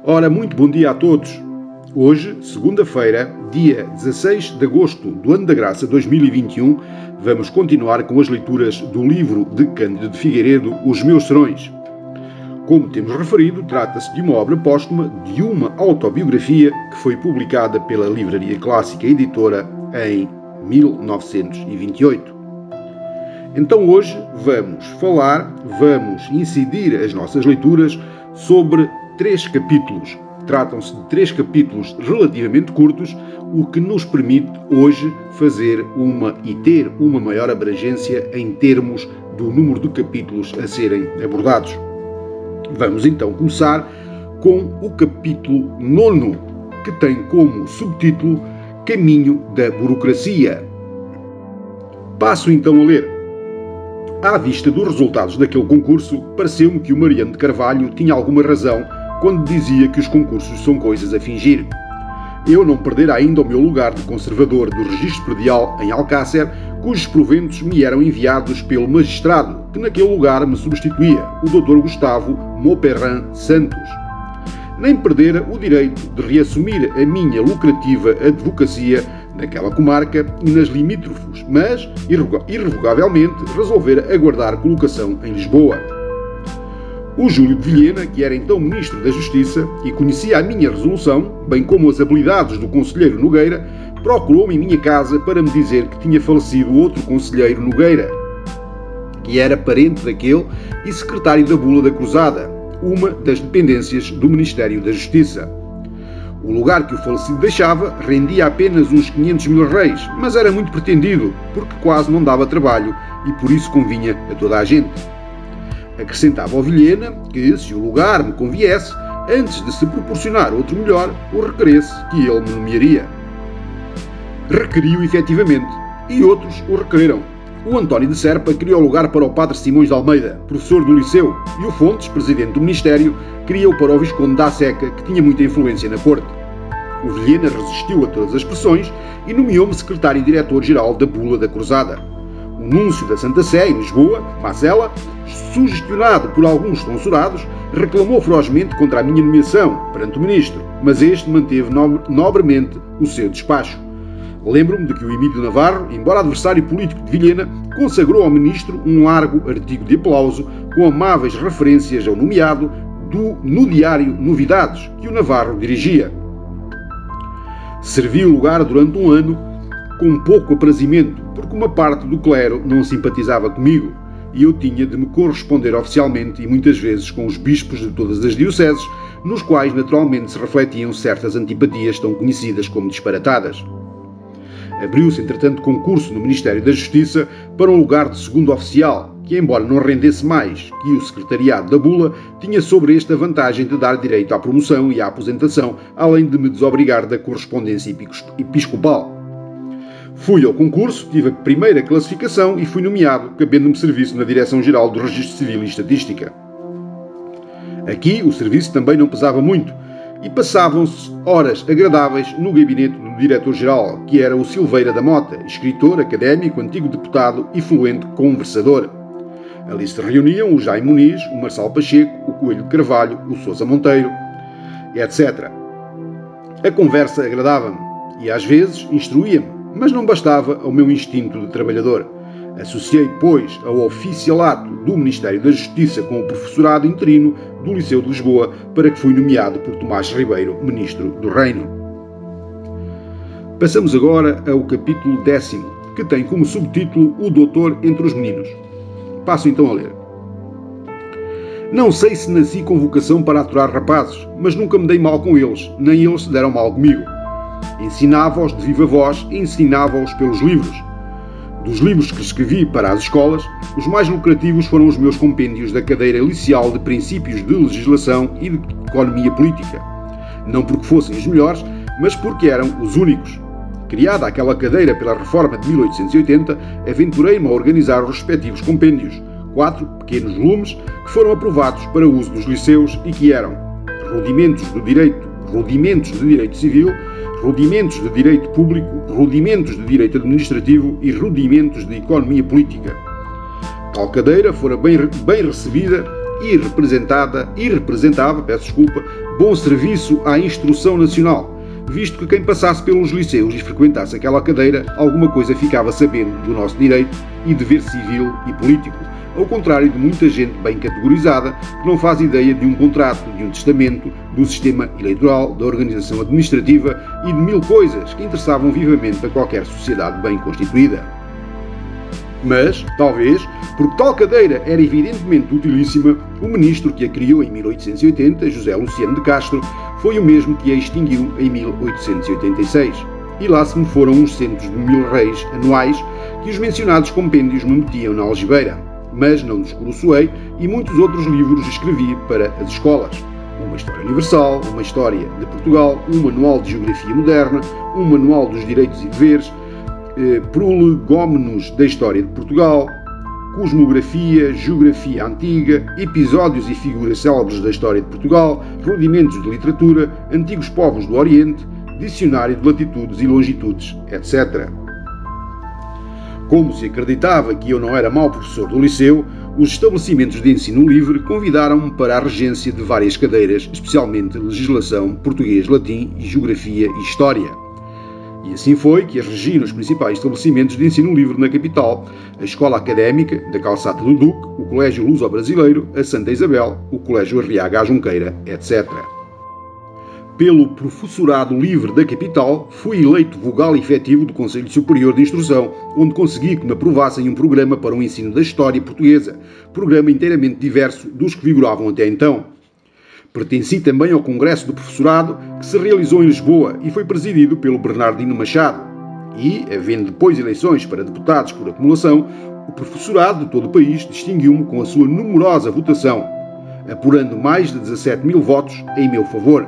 Ora, muito bom dia a todos. Hoje, segunda-feira, dia 16 de agosto do ano da graça 2021, vamos continuar com as leituras do livro de Cândido de Figueiredo, Os Meus Serões. Como temos referido, trata-se de uma obra póstuma, de uma autobiografia que foi publicada pela Livraria Clássica Editora em 1928. Então hoje vamos incidir as nossas leituras sobre 3 capítulos. Tratam-se de 3 capítulos relativamente curtos, o que nos permite hoje ter uma maior abrangência em termos do número de capítulos a serem abordados. Vamos então começar com o capítulo 9, que tem como subtítulo Caminho da Burocracia. Passo então a ler. À vista dos resultados daquele concurso, pareceu-me que o Mariano de Carvalho tinha alguma razão quando dizia que os concursos são coisas a fingir. Eu não perdera ainda o meu lugar de conservador do registro predial em Alcácer, cujos proventos me eram enviados pelo magistrado, que naquele lugar me substituía, o Dr. Gustavo Mauperrin Santos. Nem perdera o direito de reassumir a minha lucrativa advocacia naquela comarca e nas limítrofes, mas, irrevogavelmente, resolvera aguardar colocação em Lisboa. O Júlio de Vilhena, que era então Ministro da Justiça e conhecia a minha resolução, bem como as habilidades do Conselheiro Nogueira, procurou-me em minha casa para me dizer que tinha falecido outro Conselheiro Nogueira, que era parente daquele e secretário da Bula da Cruzada, uma das dependências do Ministério da Justiça. O lugar que o falecido deixava rendia apenas uns 500 mil reis, mas era muito pretendido, porque quase não dava trabalho e por isso convinha a toda a gente. Acrescentava ao Vilhena que, se o lugar me conviesse, antes de se proporcionar outro melhor, o requeresse que ele me nomearia. Requeriu efetivamente, e outros o requereram. O António de Serpa queria o lugar para o padre Simões de Almeida, professor do Liceu, e o Fontes, presidente do Ministério, queria-o para o Visconde da Seca, que tinha muita influência na corte. O Vilhena resistiu a todas as pressões e nomeou-me secretário e diretor-geral da Bula da Cruzada. O núncio da Santa Sé, em Lisboa, Marcela, sugestionado por alguns tonsurados, reclamou ferozmente contra a minha nomeação perante o ministro, mas este manteve nobremente o seu despacho. Lembro-me de que o Emílio Navarro, embora adversário político de Vilhena, consagrou ao ministro um largo artigo de aplauso com amáveis referências ao nomeado no diário Novidades, que o Navarro dirigia. Servi o lugar durante um ano com pouco aprazimento, porque uma parte do clero não simpatizava comigo, e eu tinha de me corresponder oficialmente e muitas vezes com os bispos de todas as dioceses, nos quais naturalmente se refletiam certas antipatias tão conhecidas como disparatadas. Abriu-se, entretanto, concurso no Ministério da Justiça para um lugar de segundo oficial, que, embora não rendesse mais que o secretariado da Bula, tinha sobre este a vantagem de dar direito à promoção e à aposentação, além de me desobrigar da correspondência episcopal. Fui ao concurso, tive a primeira classificação e fui nomeado, cabendo-me serviço na Direção-Geral do Registro Civil e Estatística. Aqui o serviço também não pesava muito, e passavam-se horas agradáveis no gabinete do Diretor-Geral, que era o Silveira da Mota, escritor, académico, antigo deputado e fluente conversador. Ali se reuniam o Jaime Muniz, o Marçal Pacheco, o Coelho de Carvalho, o Sousa Monteiro, etc. A conversa agradava-me e às vezes instruía-me, mas não bastava ao meu instinto de trabalhador. Associei, pois, ao oficialato do Ministério da Justiça com o professorado interino do Liceu de Lisboa, para que fui nomeado por Tomás Ribeiro, Ministro do Reino. Passamos agora ao capítulo 10, que tem como subtítulo O Doutor entre os Meninos. Passo então a ler. Não sei se nasci com vocação para aturar rapazes, mas nunca me dei mal com eles, nem eles se deram mal comigo. Ensinava-os de viva voz e ensinava-os pelos livros. Dos livros que escrevi para as escolas, os mais lucrativos foram os meus compêndios da cadeira liceal de Princípios de Legislação e de Economia Política. Não porque fossem os melhores, mas porque eram os únicos. Criada aquela cadeira pela Reforma de 1880, aventurei-me a organizar os respectivos compêndios, 4 pequenos volumes que foram aprovados para uso dos liceus e que eram Rudimentos de Direito Civil, Rudimentos de Direito Público, Rudimentos de Direito Administrativo e Rudimentos de Economia Política. Tal cadeira fora bem recebida e representava, bom serviço à instrução nacional, visto que quem passasse pelos liceus e frequentasse aquela cadeira, alguma coisa ficava sabendo do nosso direito e dever civil e político, ao contrário de muita gente bem categorizada que não faz ideia de um contrato, de um testamento, do sistema eleitoral, da organização administrativa e de mil coisas que interessavam vivamente a qualquer sociedade bem constituída. Mas, talvez, porque tal cadeira era evidentemente utilíssima, o ministro que a criou em 1880, José Luciano de Castro, foi o mesmo que a extinguiu em 1886. E lá se me foram uns centos de mil réis anuais que os mencionados compêndios me metiam na algibeira. Mas não descoroçoei e muitos outros livros escrevi para as escolas. Uma História Universal, uma História de Portugal, um Manual de Geografia Moderna, um Manual dos Direitos e Deveres, Prolegómenos da História de Portugal, Cosmografia, Geografia Antiga, Episódios e Figuras Célebres da História de Portugal, Rudimentos de Literatura, Antigos Povos do Oriente, Dicionário de Latitudes e Longitudes, etc. Como se acreditava que eu não era mau professor do liceu, os estabelecimentos de ensino livre convidaram-me para a regência de várias cadeiras, especialmente legislação, português, latim, geografia e história. E assim foi que as regi nos principais estabelecimentos de ensino livre na capital, a Escola Académica da Calçada do Duque, o Colégio Luso-Brasileiro, a Santa Isabel, o Colégio Arriaga à Junqueira, etc. Pelo professorado livre da capital, fui eleito vogal efetivo do Conselho Superior de Instrução, onde consegui que me aprovassem um programa para o ensino da história portuguesa, programa inteiramente diverso dos que vigoravam até então. Pertenci também ao Congresso do Professorado, que se realizou em Lisboa e foi presidido pelo Bernardino Machado. E, havendo depois eleições para deputados por acumulação, o professorado de todo o país distinguiu-me com a sua numerosa votação, apurando mais de 17 mil votos em meu favor.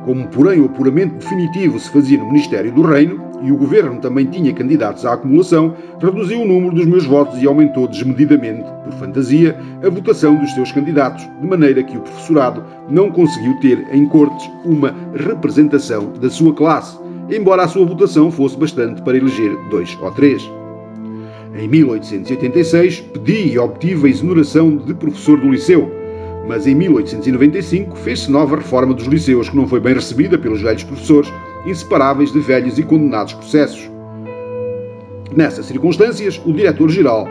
Como, porém, o apuramento definitivo se fazia no Ministério do Reino e o Governo também tinha candidatos à acumulação, reduziu o número dos meus votos e aumentou desmedidamente, por fantasia, a votação dos seus candidatos, de maneira que o professorado não conseguiu ter em cortes uma representação da sua classe, embora a sua votação fosse bastante para eleger 2 ou 3. Em 1886, pedi e obtive a exoneração de professor do liceu, mas em 1895 fez-se nova reforma dos liceus que não foi bem recebida pelos velhos professores, inseparáveis de velhos e condenados processos. Nessas circunstâncias, o diretor-geral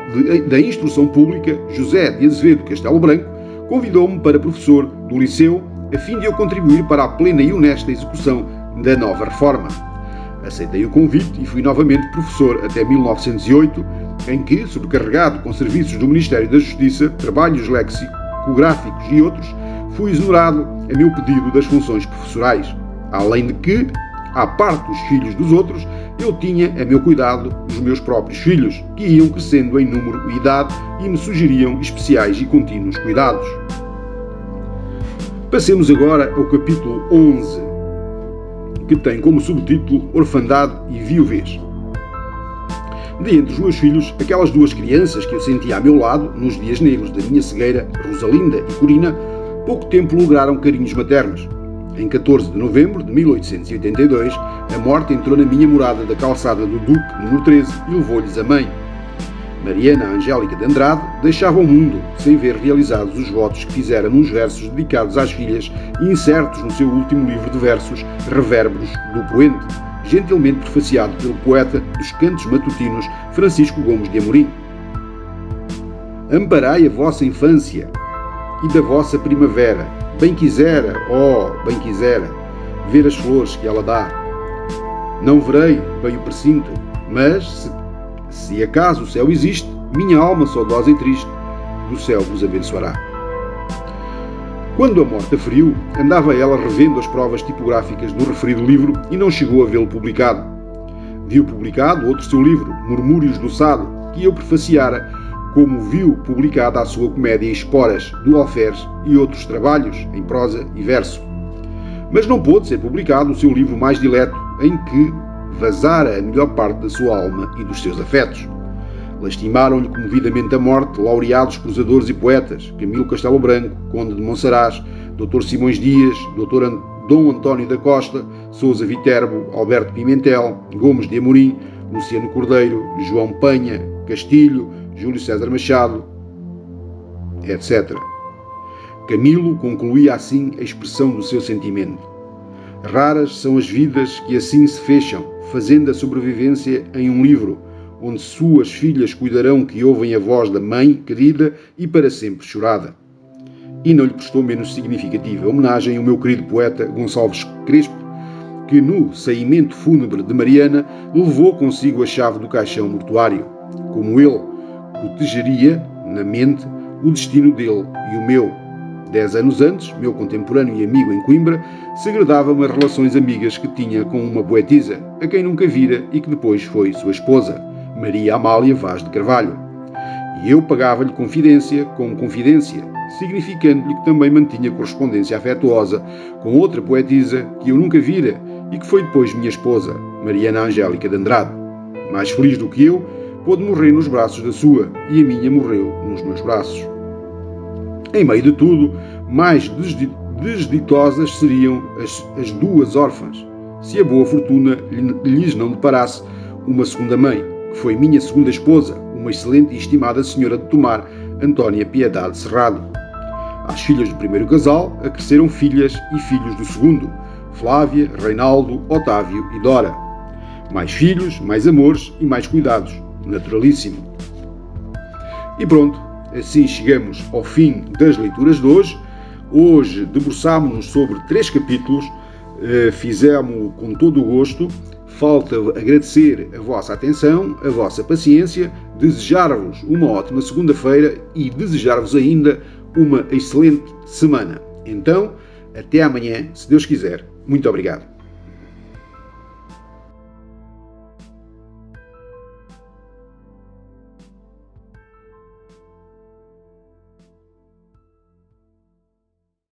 da Instrução Pública, José de Azevedo Castelo Branco, convidou-me para professor do liceu a fim de eu contribuir para a plena e honesta execução da nova reforma. Aceitei o convite e fui novamente professor até 1908, em que, sobrecarregado com serviços do Ministério da Justiça, trabalhos lexicográficos e outros, fui exonerado a meu pedido das funções professorais, além de que, à parte dos filhos dos outros, eu tinha a meu cuidado os meus próprios filhos, que iam crescendo em número e idade e me sugeriam especiais e contínuos cuidados. Passemos agora ao capítulo 11, que tem como subtítulo Orfandade e Viuvez. De entre os meus filhos, aquelas duas crianças que eu sentia a meu lado, nos dias negros da minha cegueira, Rosalinda e Corina, pouco tempo lograram carinhos maternos. Em 14 de novembro de 1882, a morte entrou na minha morada da calçada do Duque, número 13, e levou-lhes a mãe. Mariana Angélica de Andrade deixava o mundo sem ver realizados os votos que fizera nos versos dedicados às filhas e insertos no seu último livro de versos, Revérbros do Poente, gentilmente prefaciado pelo poeta dos cantos matutinos Francisco Gomes de Amorim. Amparai a vossa infância e da vossa primavera, bem quisera, bem quisera, ver as flores que ela dá. Não verei, bem o presinto, mas, se acaso o céu existe, minha alma saudosa e triste, do céu vos abençoará. Quando a morte aferiu, andava ela revendo as provas tipográficas do referido livro e não chegou a vê-lo publicado. Viu publicado outro seu livro, Murmúrios do Sado, que eu prefaciara, como viu publicada a sua comédia Esporas, do Alferes, e outros trabalhos, em prosa e verso. Mas não pôde ser publicado o seu livro mais dileto, em que vazara a melhor parte da sua alma e dos seus afetos. Lastimaram-lhe comovidamente a morte laureados cruzadores e poetas, Camilo Castelo Branco, Conde de Monsaraz, Dr. Simões Dias, Dr. Dom António da Costa, Sousa Viterbo, Alberto Pimentel, Gomes de Amorim, Luciano Cordeiro, João Penha, Castilho, Júlio César Machado, etc. Camilo concluía assim a expressão do seu sentimento. Raras são as vidas que assim se fecham, fazendo a sobrevivência em um livro, onde suas filhas cuidarão que ouvem a voz da mãe querida e para sempre chorada. E não lhe prestou menos significativa homenagem o meu querido poeta Gonçalves Crespo, que no saímento fúnebre de Mariana levou consigo a chave do caixão mortuário, como ele protegeria, na mente, o destino dele e o meu. 10 anos antes, meu contemporâneo e amigo em Coimbra segredava-me as relações amigas que tinha com uma poetisa, a quem nunca vira e que depois foi sua esposa, Maria Amália Vaz de Carvalho. E eu pagava-lhe confidência com confidência, significando-lhe que também mantinha correspondência afetuosa com outra poetisa que eu nunca vira e que foi depois minha esposa, Mariana Angélica de Andrade. Mais feliz do que eu, pôde morrer nos braços da sua, e a minha morreu nos meus braços. Em meio de tudo, mais desditosas seriam as duas órfãs, se a boa fortuna lhes não deparasse uma segunda mãe, que foi minha segunda esposa, uma excelente e estimada senhora de Tomar, Antónia Piedade Cerrado. Às filhas do primeiro casal acresceram filhas e filhos do segundo, Flávia, Reinaldo, Otávio e Dora. Mais filhos, mais amores e mais cuidados, naturalíssimo. E pronto, assim chegamos ao fim das leituras de hoje. Hoje debruçámos-nos sobre 3 capítulos, fizemos com todo o gosto. Falta agradecer a vossa atenção, a vossa paciência, desejar-vos uma ótima segunda-feira e desejar-vos ainda uma excelente semana. Então, até amanhã, se Deus quiser. Muito obrigado.